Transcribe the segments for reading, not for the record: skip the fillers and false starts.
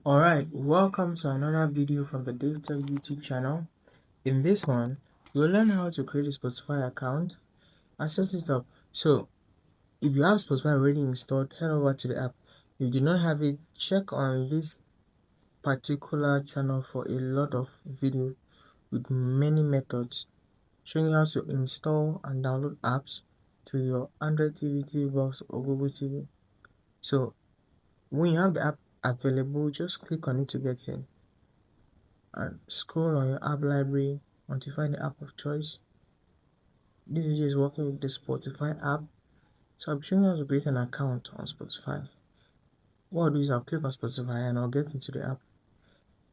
Alright, welcome to another video from the DaveTech YouTube channel. In this one, you'll learn how to create a Spotify account and set it up. So, if you have Spotify already installed, head over to the app. If you do not have it, check on this particular channel for a lot of videos with many methods showing you how to install and download apps to your Android TV box or Google TV. So, when you have the app available, just click on it to get in and scroll on your app library until you find the app of choice. This video is working with the Spotify app, so I'll be showing you how to create an account on Spotify. What I'll do is I'll click on Spotify and I'll get into the app.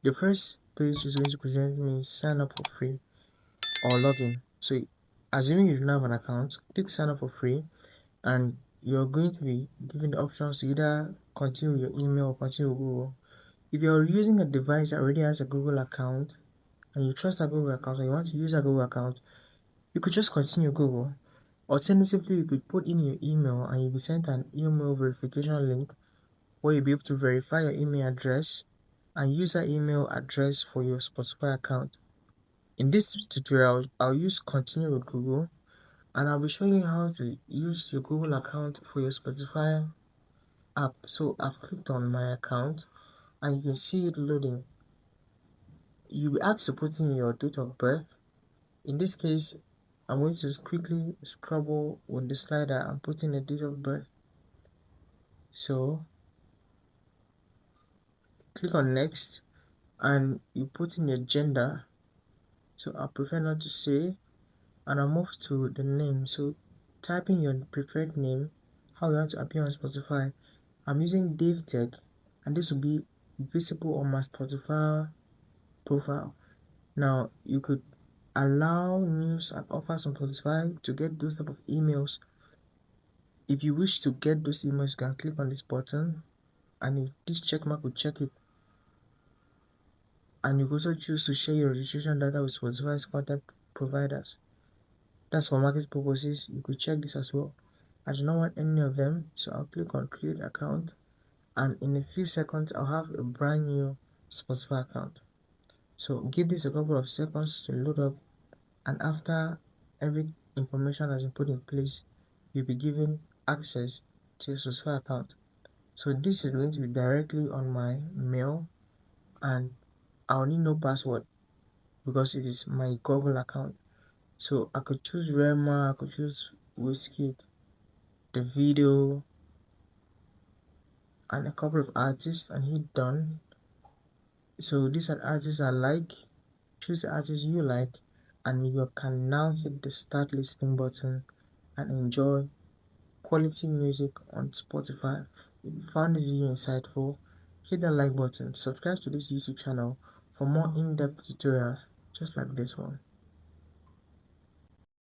The first page is going to present me sign up for free or login. So assuming you don't have an account, click sign up for free and you're going to be given the options to either continue your email or continue with Google. If you're using a device that already has a Google account and you trust a Google account and you want to use a Google account, you could just continue Google. Alternatively, you could put in your email and you'll be sent an email verification link where you'll be able to verify your email address and use that email address for your Spotify account. In this tutorial, I'll use continue with Google and I'll be showing you how to use your Google account for your Spotify app. So I've clicked on my account and you can see it loading. You'll be asked to put in your date of birth. In this case, I'm going to quickly scrabble with the slider and put in the date of birth. So click on next and you put in your gender. So I prefer not to say, and I'll move to the name. So type in your preferred name, how you want to appear on Spotify. I'm using DaveTech and this will be visible on my Spotify profile. Now you could allow news and offers on Spotify to get those type of emails. If you wish to get those emails, you can click on this button and this check mark will check it. And you also choose to share your registration data with Spotify's content providers. That's for market purposes. You could check this as well. I do not want any of them, so I'll click on create account and in a few seconds I'll have a brand new Spotify account. So give this a couple of seconds to load up, and after every information has been put in place, you'll be given access to your Spotify account. So this is going to be directly on my mail and I'll need no password because it is my Google account. So I could choose Rema, I could choose Whiskey, the video, and a couple of artists and hit done. So these are artists I like. Choose the artist you like and you can now hit the start listening button and enjoy quality music on Spotify. If you found this video insightful, hit the like button, subscribe to this YouTube channel for more in-depth tutorials just like this one.